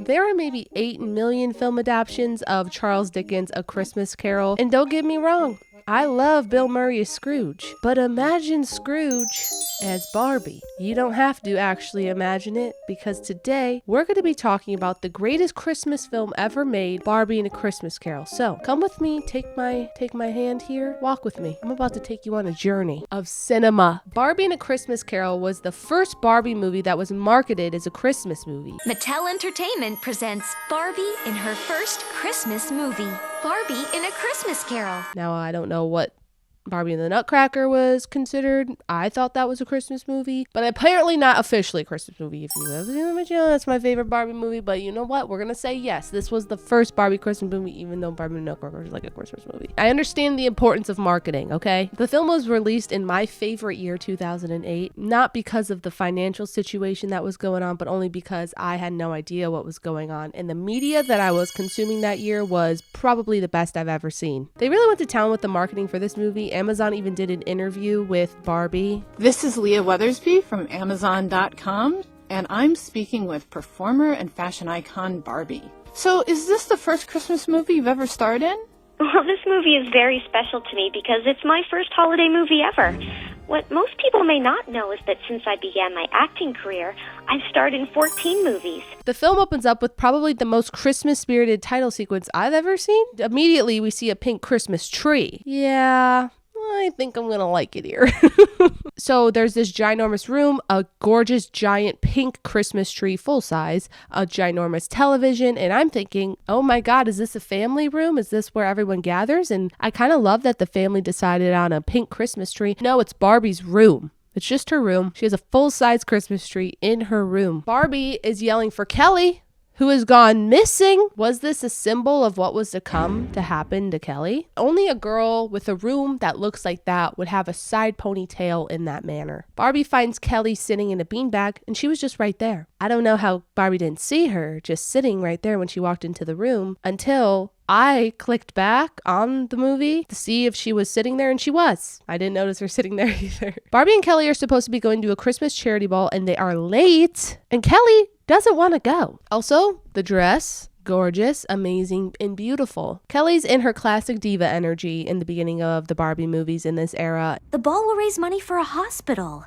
There are maybe 8 million film adaptations of Charles Dickens' A Christmas Carol, and don't get me wrong, I love Bill Murray as Scrooge, but imagine Scrooge as Barbie. You don't have to actually imagine it, because today we're going to be talking about the greatest Christmas film ever made, Barbie and A Christmas Carol. So come with me, take my hand here, walk with me. I'm about to take you on a journey of cinema. Barbie and A Christmas Carol was the first Barbie movie that was marketed as a Christmas movie. Mattel Entertainment presents Barbie in her first Christmas movie, Barbie in A Christmas Carol. Now, I don't know what Barbie and the Nutcracker was considered. I thought that was a Christmas movie, but apparently not officially a Christmas movie. If you have seen the channel, that's my favorite Barbie movie, but you know what? We're gonna say yes, this was the first Barbie Christmas movie, even though Barbie and the Nutcracker is like a Christmas movie. I understand the importance of marketing, okay? The film was released in my favorite year, 2008, not because of the financial situation that was going on, but only because I had no idea what was going on, and the media that I was consuming that year was probably the best I've ever seen. They really went to town with the marketing for this movie. Amazon even did an interview with Barbie. This is Leah Weathersby from Amazon.com, and I'm speaking with performer and fashion icon Barbie. So, is this the first Christmas movie you've ever starred in? Well, this movie is very special to me because it's my first holiday movie ever. What most people may not know is that since I began my acting career, I've starred in 14 movies. The film opens up with probably the most Christmas-spirited title sequence I've ever seen. Immediately, we see a pink Christmas tree. Yeah, I think I'm gonna like it here. So there's this ginormous room, a gorgeous giant pink Christmas tree, full size, a ginormous television, and I'm thinking, oh my God, is this a family room? Is this where everyone gathers? And I kind of love that the family decided on a pink Christmas tree. No, it's Barbie's room. It's just her room. She has a full-size Christmas tree in her room. Barbie is yelling for Kelly, who has gone missing. Was this a symbol of what was to come to happen to Kelly? Only a girl with a room that looks like that would have a side ponytail in that manner. Barbie finds Kelly sitting in a beanbag, and she was just right there. I don't know how Barbie didn't see her just sitting right there when she walked into the room until I clicked back on the movie to see if she was sitting there, and she was. I didn't notice her sitting there either. Barbie and Kelly are supposed to be going to a Christmas charity ball, and they are late, and Kelly doesn't want to go. Also, the dress, gorgeous, amazing, and beautiful. Kelly's in her classic diva energy in the beginning of the Barbie movies in this era. The ball will raise money for a hospital.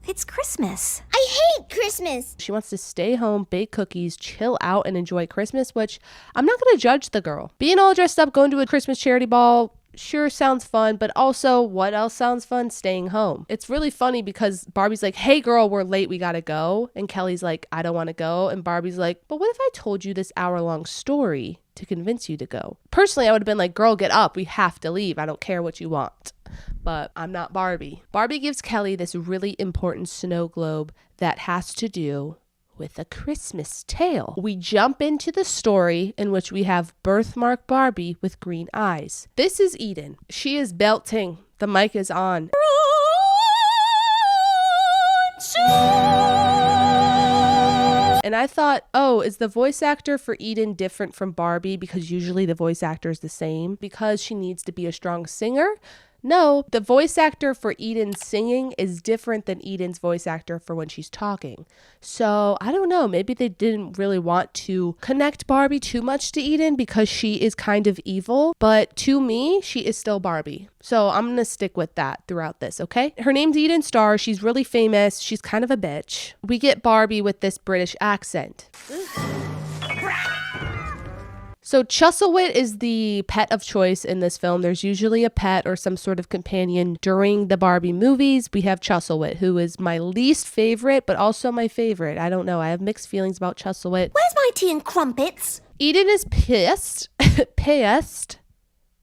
It's Christmas. I hate Christmas. She wants to stay home, bake cookies, chill out, and enjoy Christmas, which I'm not going to judge the girl. Being all dressed up, going to a Christmas charity ball, sure sounds fun, but also what else sounds fun? Staying home. It's really funny because Barbie's like, hey girl, we're late, we gotta go. And Kelly's like, I don't want to go. And Barbie's like, but what if I told you this hour-long story to convince you to go? Personally, I would have been like, girl, get up, we have to leave. I don't care what you want. But I'm not Barbie. Barbie gives Kelly this really important snow globe that has to do with A Christmas Tale. We jump into the story in which we have birthmark Barbie with green eyes. This is Eden. She is belting. The mic is on. And I thought, oh, is the voice actor for Eden different from Barbie? Because usually the voice actor is the same because she needs to be a strong singer. No, the voice actor for Eden's singing is different than Eden's voice actor for when she's talking. So I don't know, maybe they didn't really want to connect Barbie too much to Eden because she is kind of evil, but to me, she is still Barbie. So I'm going to stick with that throughout this, okay? Her name's Eden Starr. She's really famous. She's kind of a bitch. We get Barbie with this British accent. So Chuzzlewit is the pet of choice in this film. There's usually a pet or some sort of companion during the Barbie movies. We have Chuzzlewit, who is my least favorite, but also my favorite. I don't know. I have mixed feelings about Chuzzlewit. Where's my tea and crumpets? Eden is pissed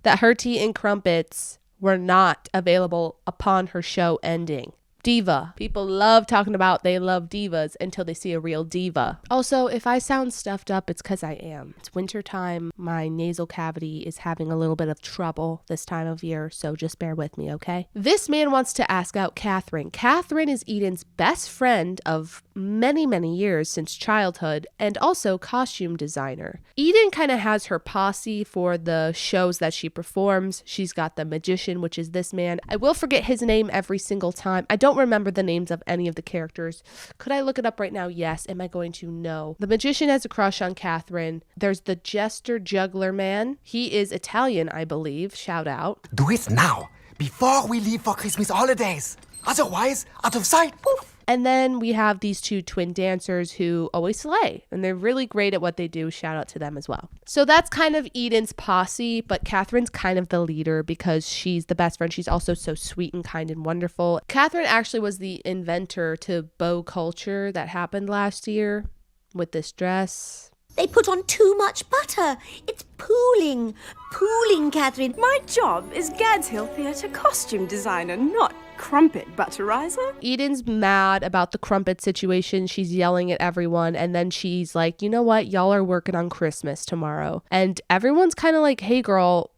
that her tea and crumpets were not available upon her show ending. Diva. People love talking about they love divas until they see a real diva. Also, if I sound stuffed up, it's because I am. It's wintertime. My nasal cavity is having a little bit of trouble this time of year, so just bear with me, okay? This man wants to ask out Catherine. Catherine is Eden's best friend of many, many years since childhood and also costume designer. Eden kind of has her posse for the shows that she performs. She's got the magician, which is this man. I will forget his name every single time. I don't remember the names of any of the characters. Could I look it up right now? Yes. Am I going to? No. The magician has a crush on Catherine. There's the jester juggler man. He is Italian, I believe. Shout out. Do it now, before we leave for Christmas holidays. Otherwise, out of sight, poof. And then we have these two twin dancers who always slay, and they're really great at what they do. Shout out to them as well. So that's kind of Eden's posse, but Catherine's kind of the leader because she's the best friend. She's also so sweet and kind and wonderful. Catherine actually was the inventor to bow culture that happened last year with this dress. They put on too much butter. It's pooling. Pooling, Catherine. My job is Gads Hill Theatre costume designer, not crumpet butterizer. Eden's mad about the crumpet situation. She's yelling at everyone. And then she's like, you know what? Y'all are working on Christmas tomorrow. And everyone's kind of like, hey, girl,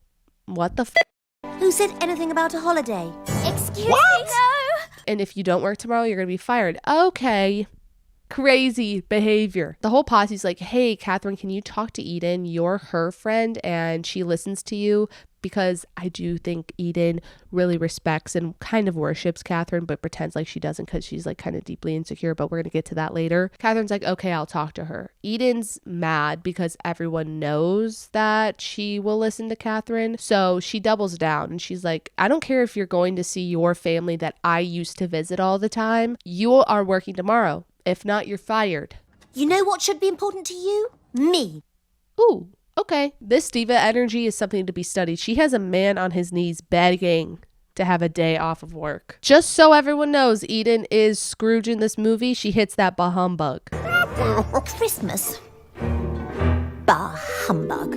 what the Who said anything about a holiday? Excuse me, no. And if you don't work tomorrow, you're going to be fired. Okay. Crazy behavior. The whole posse's like, hey, Catherine, can you talk to Eden? You're her friend and she listens to you, because I do think Eden really respects and kind of worships Catherine, but pretends like she doesn't because she's like kind of deeply insecure, but we're going to get to that later. Catherine's like, okay, I'll talk to her. Eden's mad because everyone knows that she will listen to Catherine. So she doubles down and she's like, I don't care if you're going to see your family that I used to visit all the time. You are working tomorrow. If not, you're fired. You know what should be important to you? Me. Ooh. Okay, this diva energy is something to be studied. She has a man on his knees begging to have a day off of work. Just so everyone knows, Eden is Scrooge in this movie. She hits that bah humbug. Christmas. Bah humbug.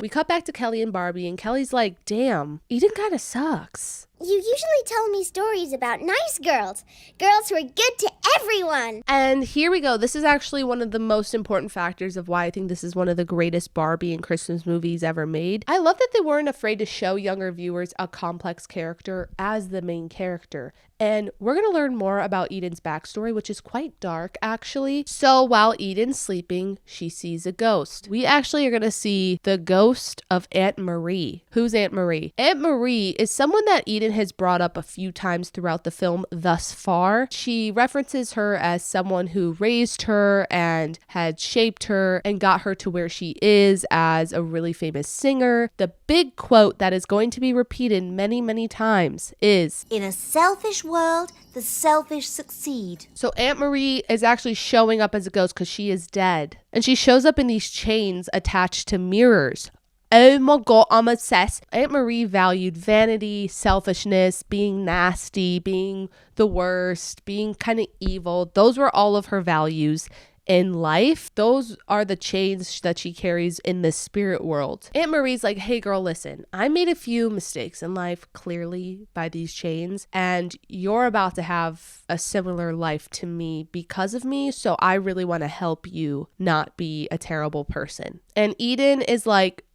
We cut back to Kelly and Barbie, and Kelly's like, damn, Eden kind of sucks. You usually tell me stories about nice girls. Girls who are good to everyone. And here we go. This is actually one of the most important factors of why I think this is one of the greatest Barbie and Christmas movies ever made. I love that they weren't afraid to show younger viewers a complex character as the main character. And we're going to learn more about Eden's backstory, which is quite dark, actually. So while Eden's sleeping, she sees a ghost. We actually are going to see the ghost of Aunt Marie. Who's Aunt Marie? Aunt Marie is someone that Eden has brought up a few times throughout the film thus far. She references her as someone who raised her and had shaped her and got her to where she is as a really famous singer. The big quote that is going to be repeated many, many times is, in a selfish world, the selfish succeed. So Aunt Marie is actually showing up as a ghost because she is dead. And she shows up in these chains attached to mirrors. Oh my God, I'm obsessed. Aunt Marie valued vanity, selfishness, being nasty, being the worst, being kind of evil. Those were all of her values in life. Those are the chains that she carries in the spirit world. Aunt Marie's like, hey girl, listen, I made a few mistakes in life, clearly, by these chains, and you're about to have a similar life to me because of me, so I really want to help you not be a terrible person. And Eden is like,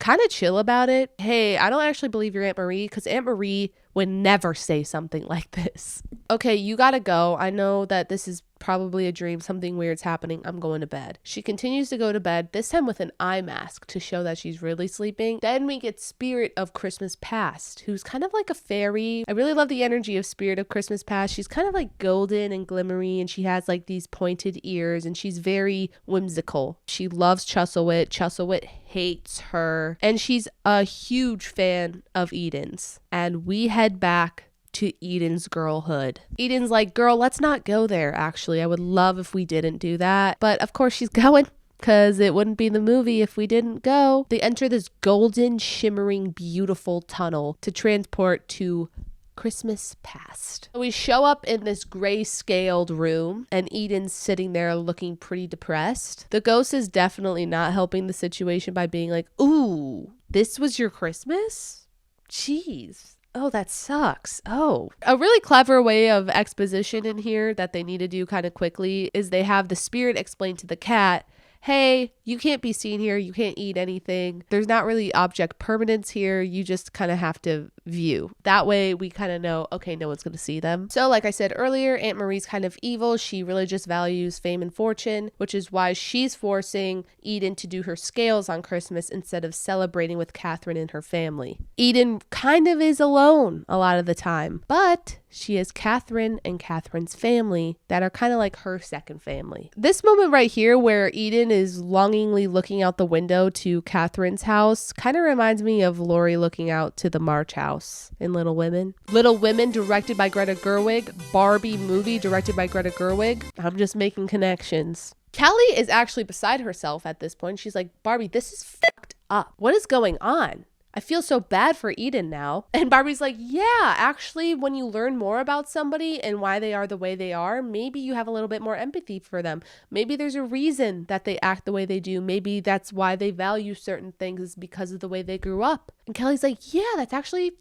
kind of chill about it. Hey, I don't actually believe you're Aunt Marie, because Aunt Marie would never say something like this. Okay, you gotta go. I know that this is probably a dream. Something weird's happening. I'm going to bed. She continues to go to bed, this time with an eye mask to show that she's really sleeping. Then we get Spirit of Christmas Past, who's kind of like a fairy. I really love the energy of Spirit of Christmas Past. She's kind of like golden and glimmery, and she has like these pointed ears, and she's very whimsical. She loves Chuzzlewit. Chuzzlewit hates her, and she's a huge fan of Eden's. And we head back to Eden's girlhood. Eden's like, girl, let's not go there, actually. I would love if we didn't do that. But of course she's going, because it wouldn't be the movie if we didn't go. They enter this golden, shimmering, beautiful tunnel to transport to Christmas Past. We show up in this gray-scaled room, and Eden's sitting there looking pretty depressed. The ghost is definitely not helping the situation by being like, ooh, this was your Christmas? Jeez. Oh, that sucks. Oh, a really clever way of exposition in here that they need to do kind of quickly is they have the spirit explain to the cat, hey, you can't be seen here. You can't eat anything. There's not really object permanence here. You just kind of have to view. That way we kind of know, okay, no one's going to see them. So like I said earlier, Aunt Marie's kind of evil. She really just values fame and fortune, which is why she's forcing Eden to do her scales on Christmas instead of celebrating with Catherine and her family. Eden kind of is alone a lot of the time, but she has Catherine and Catherine's family that are kind of like her second family. This moment right here where Eden is longingly looking out the window to Catherine's house kind of reminds me of Laurie looking out to the March house in Little Women. Little Women directed by Greta Gerwig. Barbie movie directed by Greta Gerwig. I'm just making connections. Kelly is actually beside herself at this point. She's like, Barbie, this is fucked up. What is going on? I feel so bad for Eden now. And Barbie's like, yeah, actually, when you learn more about somebody and why they are the way they are, maybe you have a little bit more empathy for them. Maybe there's a reason that they act the way they do. Maybe that's why they value certain things is because of the way they grew up. And Kelly's like, yeah, that's actually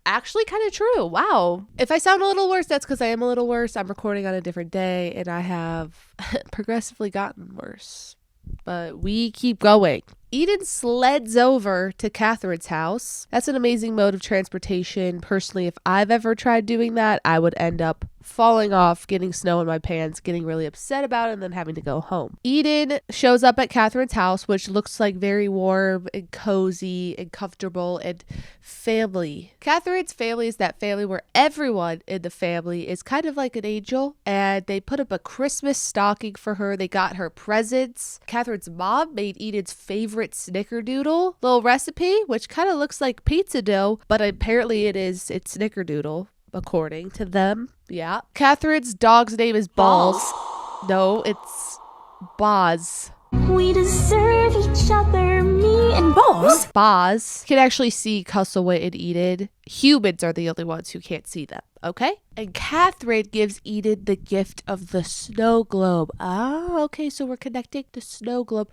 kind of true. Wow. If I sound a little worse, that's because I am a little worse. I'm recording on a different day and I have progressively gotten worse. But we keep going. Eden sleds over to Catherine's house. That's an amazing mode of transportation. Personally, if I've ever tried doing that, I would end up falling off, getting snow in my pants, getting really upset about it, and then having to go home. Eden shows up at Catherine's house, which looks like very warm and cozy and comfortable and family. Catherine's family is that family where everyone in the family is kind of like an angel, and they put up a Christmas stocking for her. They got her presents. Catherine's mom made Eden's favorite snickerdoodle little recipe, which kind of looks like pizza dough, but apparently it's snickerdoodle. According to them. Yeah. Catherine's dog's name is Balls. No, it's Boz. We deserve each other, me and Boz? Boz can actually see Castlewood and Eden. Humans are the only ones who can't see them, okay? And Catherine gives Eden the gift of the snow globe. Ah, okay, so we're connecting the snow globe.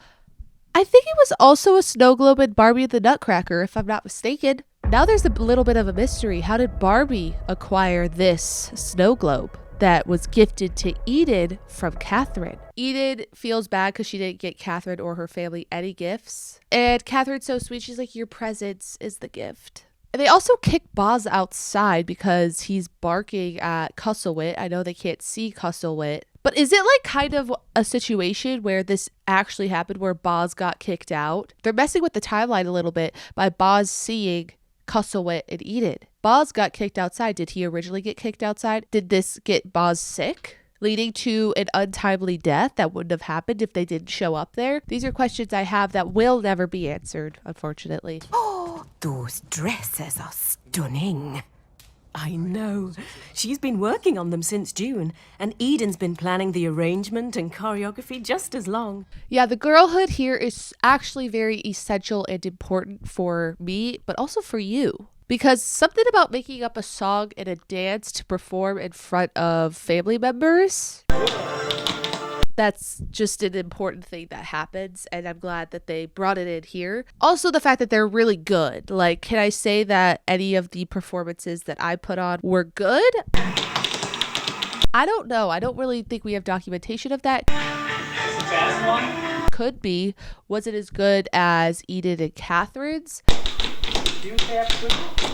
I think it was also a snow globe in Barbie and the Nutcracker, if I'm not mistaken. Now there's a little bit of a mystery. How did Barbie acquire this snow globe that was gifted to Eden from Catherine? Eden feels bad because she didn't get Catherine or her family any gifts. And Catherine's so sweet. She's like, your presence is the gift. And they also kick Boz outside because he's barking at Castlewood. I know they can't see Castlewood. But is it like kind of a situation where this actually happened where Boz got kicked out? They're messing with the timeline a little bit by Boz seeing Castlewood and Eden. Boz got kicked outside. Did he originally get kicked outside? Did this get Boz sick, leading to an untimely death that wouldn't have happened if they didn't show up there? These are questions I have that will never be answered, unfortunately. Oh, those dresses are stunning. I know. She's been working on them since June, and Eden's been planning the arrangement and choreography just as long. Yeah, the girlhood here is actually very essential and important for me, but also for you. Because something about making up a song and a dance to perform in front of family members, that's just an important thing that happens, and I'm glad that they brought it in here. Also, the fact that they're really good. Like, can I say that any of the performances that I put on were good? I don't know. I don't really think we have documentation of that. Could be. Was it as good as Eden and Catherine's?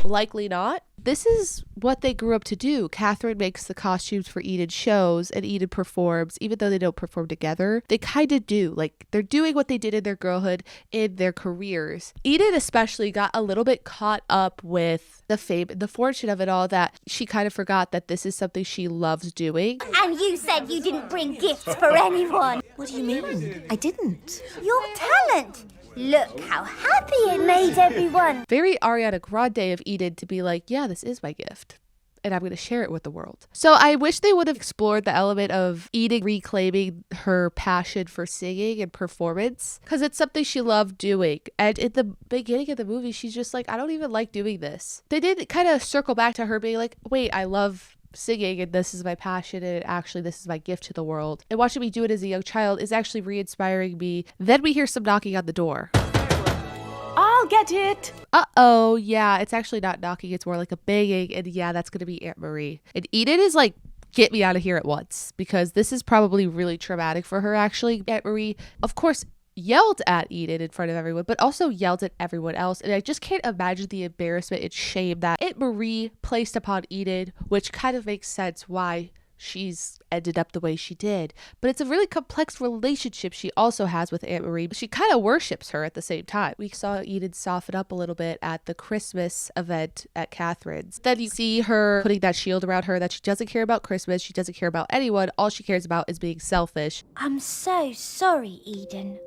Likely not. This is what they grew up to do. Catherine makes the costumes for Eden shows and Eden performs, even though they don't perform together. They kind of do. Like, they're doing what they did in their girlhood, in their careers. Eden especially got a little bit caught up with the fame and the fortune of it all that she kind of forgot that this is something she loves doing. And you said you didn't bring gifts for anyone. What do you mean? I didn't. Your talent. Look how happy it made everyone. Very Ariana Grande of Eden to be like, yeah, this is my gift, and I'm going to share it with the world. So I wish they would have explored the element of Eden reclaiming her passion for singing and performance, because it's something she loved doing. And in the beginning of the movie, she's just like, I don't even like doing this. They did kind of circle back to her being like, wait, I love singing and this is my passion and actually this is my gift to the world. And watching me do it as a young child is actually re-inspiring me. Then we hear some knocking on the door. I'll get it. Uh-oh, yeah, it's actually not knocking, it's more like a banging, and yeah, that's gonna be Aunt Marie. And Eden is like, get me out of here at once, because this is probably really traumatic for her, actually. Aunt Marie, of course, yelled at Eden in front of everyone, but also yelled at everyone else. And I just can't imagine the embarrassment and shame that Aunt Marie placed upon Eden, which kind of makes sense why she's ended up the way she did. But it's a really complex relationship she also has with Aunt Marie. She kind of worships her at the same time. We saw Eden soften up a little bit at the Christmas event at Catherine's. Then you see her putting that shield around her that she doesn't care about Christmas. She doesn't care about anyone. All she cares about is being selfish. I'm so sorry, Eden.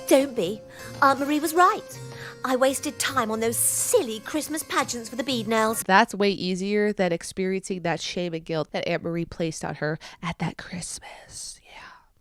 Don't be. Aunt Marie was right. I wasted time on those silly Christmas pageants for the bead nails. That's way easier than experiencing that shame and guilt that Aunt Marie placed on her at that Christmas. Yeah.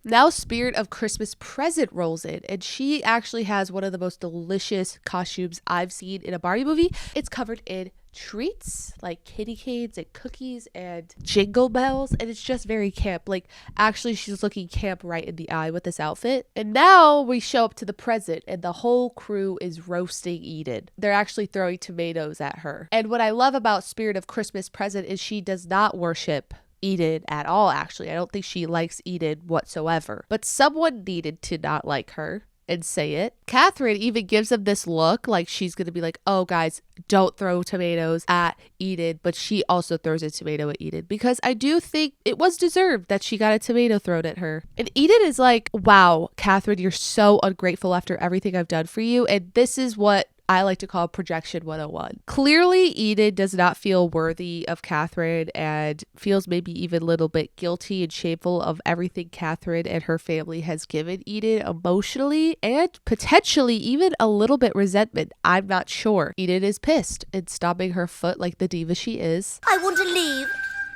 Now Spirit of Christmas Present rolls in, and she actually has one of the most delicious costumes I've seen in a Barbie movie. It's covered in treats like kitty canes and cookies and jingle bells, and it's just very camp. Like, actually she's looking camp right in the eye with this outfit. And now we show up to the present, and the whole crew is roasting Eden. They're actually throwing tomatoes at her. And what I love about Spirit of Christmas Present is she does not worship Eden at all. Actually, I don't think she likes Eden whatsoever, but someone needed to not like her and say it. Catherine even gives them this look like she's gonna be like, oh guys, don't throw tomatoes at Eden, but she also throws a tomato at Eden, because I do think it was deserved that she got a tomato thrown at her. And Eden is like, wow, Catherine, you're so ungrateful after everything I've done for you. And this is what I like to call projection 101. Clearly, Eden does not feel worthy of Catherine and feels maybe even a little bit guilty and shameful of everything Catherine and her family has given Eden emotionally, and potentially even a little bit resentment. I'm not sure. Eden is pissed and stomping her foot like the diva she is. I want to leave.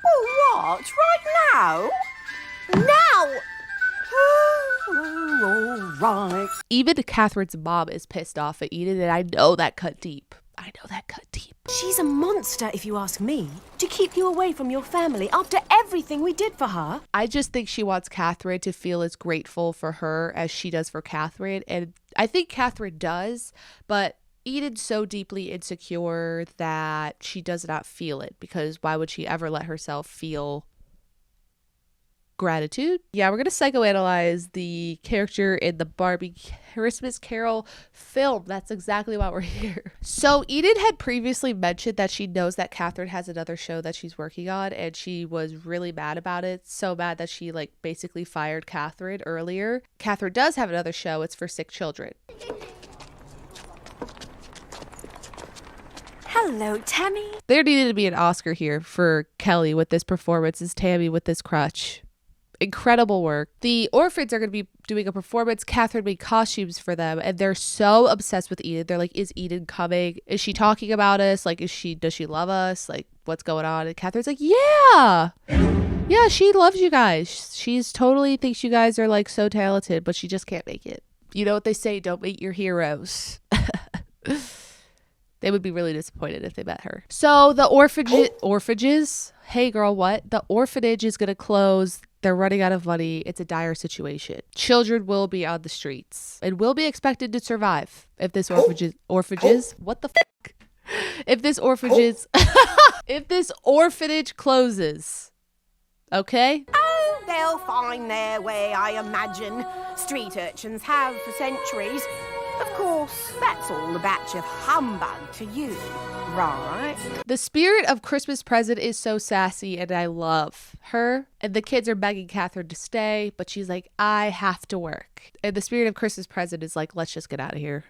Oh, what? Right now? Now! Oh, all right. Even Catherine's mom is pissed off at Eden, and I know that cut deep. I know that cut deep. She's a monster, if you ask me, to keep you away from your family after everything we did for her. I just think she wants Catherine to feel as grateful for her as she does for Catherine. And I think Catherine does, but Eden's so deeply insecure that she does not feel it, because why would she ever let herself feel gratitude? Yeah, we're going to psychoanalyze the character in the Barbie Christmas Carol film. That's exactly why we're here. So Eden had previously mentioned that she knows that Catherine has another show that she's working on, and she was really mad about it. So mad that she basically fired Catherine earlier. Catherine does have another show. It's for sick children. Hello, Tammy. There needed to be an Oscar here for Kelly with this performance as Tammy with this crutch. Incredible work. The orphans are going to be doing a performance. Catherine made costumes for them, and they're so obsessed with Eden. They're like, is Eden coming? Is she talking about us? Like, does she love us? Like, what's going on? And Catherine's like, yeah, she loves you guys. She's totally thinks you guys are like so talented, but she just can't make it. You know what they say, don't meet your heroes. They would be really disappointed if they met her. So the orphanages, hey girl, what? The orphanage is going to close. They're running out of money. It's a dire situation. Children will be on the streets and will be expected to survive if this orphanage, what the fuck? If this orphanage closes. Okay? Oh, they'll find their way, I imagine. Street urchins have for centuries. Of course, that's all a batch of humbug to you, right? The Spirit of Christmas Present is so sassy, and I love her. And the kids are begging Catherine to stay, but she's like, I have to work. And the Spirit of Christmas Present is like, let's just get out of here.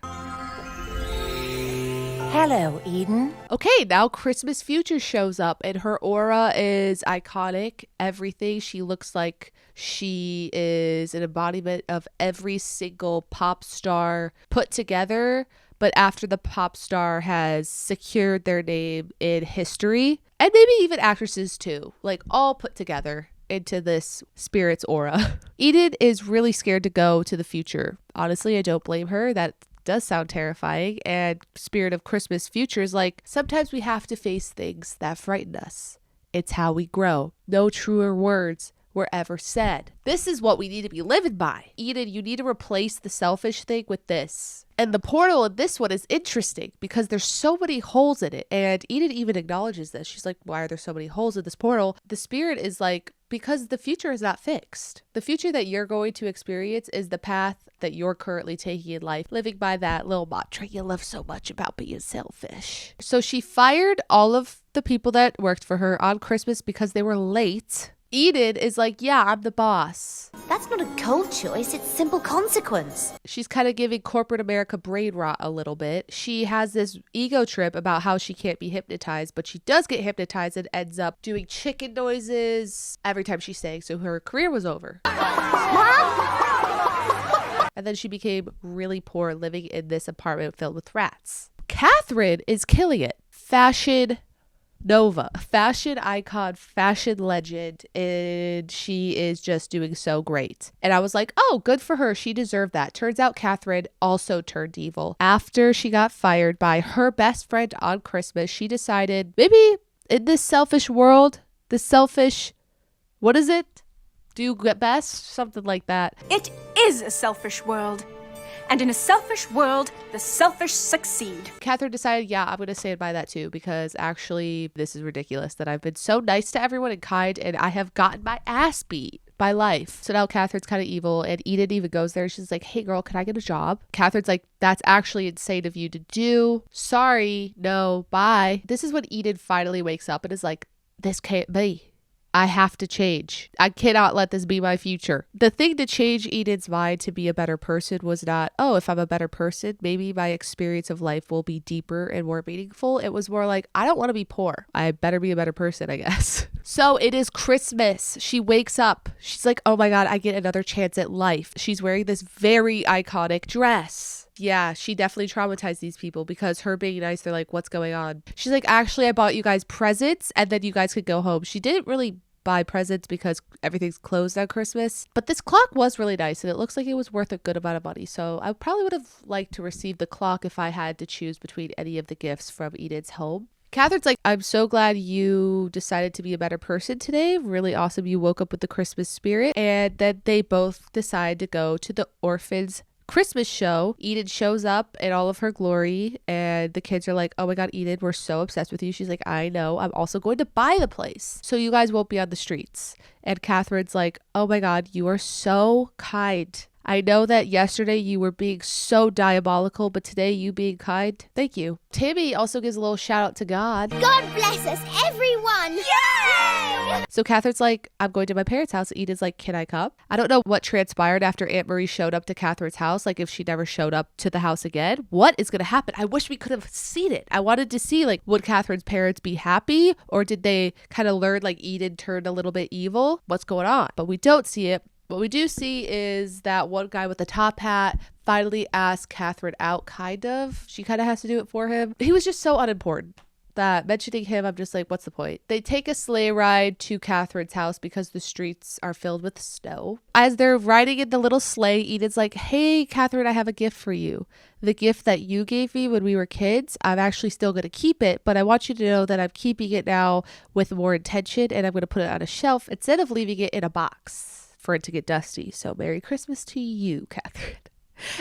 Hello, Eden. Okay, now Christmas Future shows up, and her aura is iconic. Everything. She looks like she is an embodiment of every single pop star put together, but after the pop star has secured their name in history, and maybe even actresses too, like all put together into this spirit's aura. Eden is really scared to go to the future. Honestly, I don't blame her. That does sound terrifying. And Spirit of Christmas Future is like, sometimes we have to face things that frighten us. It's how we grow. No truer words were ever said. This is what we need to be living by. Eden, you need to replace the selfish thing with this. And the portal in this one is interesting because there's so many holes in it. And Eden even acknowledges this. She's like, why are there so many holes in this portal? The spirit is like, because the future is not fixed. The future that you're going to experience is the path that you're currently taking in life, living by that little mantra you love so much about being selfish. So she fired all of the people that worked for her on Christmas because they were late. Enid is like, yeah, I'm the boss. That's not a cold choice, it's simple consequence. She's kind of giving corporate America brain rot a little bit. She has this ego trip about how she can't be hypnotized, but she does get hypnotized and ends up doing chicken noises every time she sang, so her career was over. And then she became really poor living in this apartment filled with rats. Catherine is killing it. Fashion Nova, fashion icon, fashion legend, and she is just doing so great. And I was like, oh, good for her. She deserved that. Turns out Catherine also turned evil. After she got fired by her best friend on Christmas, she decided maybe in this selfish world, what is it? Do best? Something like that. It is a selfish world. And in a selfish world, the selfish succeed. Catherine decided, yeah, I'm going to stand by that too, because actually this is ridiculous that I've been so nice to everyone and kind, and I have gotten my ass beat by life. So now Catherine's kind of evil, and Enid even goes there. She's like, hey girl, can I get a job? Catherine's like, that's actually insane of you to do. Sorry, no, bye. This is when Enid finally wakes up and is like, this can't be. I have to change. I cannot let this be my future. The thing to change Enid's mind to be a better person was not, oh, if I'm a better person, maybe my experience of life will be deeper and more meaningful. It was more like, I don't want to be poor. I better be a better person, I guess. So it is Christmas. She wakes up. She's like, oh my God, I get another chance at life. She's wearing this very iconic dress. Yeah, she definitely traumatized these people because her being nice, they're like, what's going on? She's like, actually, I bought you guys presents and then you guys could go home. She didn't really buy presents because everything's closed on Christmas. But this clock was really nice and it looks like it was worth a good amount of money. So I probably would have liked to receive the clock if I had to choose between any of the gifts from Enid's home. Catherine's like, I'm so glad you decided to be a better person today. Really awesome. You woke up with the Christmas spirit. And then they both decide to go to the orphans' Christmas show. Enid shows up in all of her glory and the kids are like, oh my God, Enid, we're so obsessed with you. She's like, I know, I'm also going to buy the place so you guys won't be on the streets. And Catherine's like, oh my God, you are so kind. I know that yesterday you were being so diabolical, but today you being kind, thank you. Timmy also gives a little shout out to God. God bless us, everyone! Yay! So Catherine's like, I'm going to my parents' house. Enid's like, can I come? I don't know what transpired after Aunt Marie showed up to Catherine's house. Like if she never showed up to the house again, what is going to happen? I wish we could have seen it. I wanted to see, like, would Catherine's parents be happy? Or did they kind of learn like Enid turned a little bit evil? What's going on? But we don't see it. What we do see is that one guy with the top hat finally asked Catherine out, kind of. She kind of has to do it for him. He was just so unimportant that mentioning him, I'm just like, what's the point? They take a sleigh ride to Catherine's house because the streets are filled with snow. As they're riding in the little sleigh, Enid's like, hey, Catherine, I have a gift for you. The gift that you gave me when we were kids, I'm actually still going to keep it, but I want you to know that I'm keeping it now with more intention and I'm going to put it on a shelf instead of leaving it in a box for it to get dusty. So Merry Christmas to you, Catherine.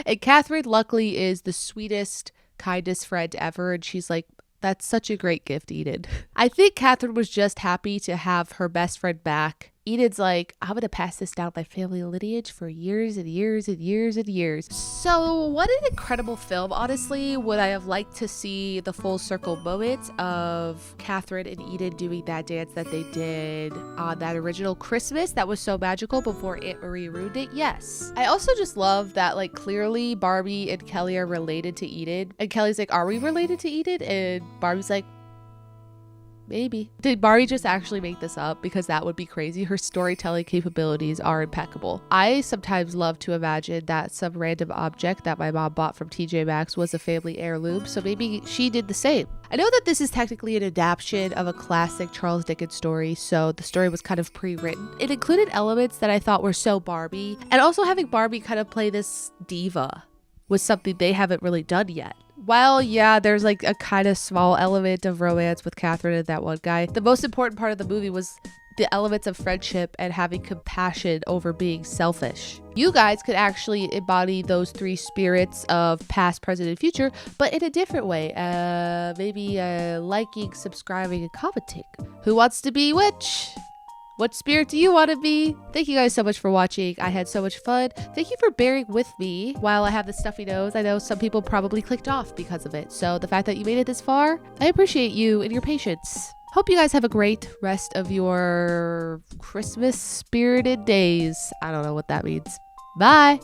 And Catherine luckily is the sweetest, kindest friend ever. And she's like, that's such a great gift, Enid. I think Catherine was just happy to have her best friend back. Enid's like, I'm going to pass this down my family lineage for years and years and years and years. So what an incredible film. Honestly, would I have liked to see the full circle moment of Catherine and Enid doing that dance that they did on that original Christmas that was so magical before Aunt Marie ruined it? Yes. I also just love that, like, clearly Barbie and Kelly are related to Enid. And Kelly's like, are we related to Enid? And Barbie's like, maybe. Did Barbie just actually make this up? Because that would be crazy. Her storytelling capabilities are impeccable. I sometimes love to imagine that some random object that my mom bought from TJ Maxx was a family heirloom, so maybe she did the same. I know that this is technically an adaptation of a classic Charles Dickens story, so the story was kind of pre-written. It included elements that I thought were so Barbie, and also having Barbie kind of play this diva was something they haven't really done yet. While, yeah, there's like a kind of small element of romance with Catherine and that one guy, the most important part of the movie was the elements of friendship and having compassion over being selfish. You guys could actually embody those three spirits of past, present, and future, but in a different way. Maybe liking, subscribing, and commenting. Who wants to be which? What spirit do you want to be? Thank you guys so much for watching. I had so much fun. Thank you for bearing with me while I have the stuffy nose. I know some people probably clicked off because of it. So the fact that you made it this far, I appreciate you and your patience. Hope you guys have a great rest of your Christmas spirited days. I don't know what that means. Bye.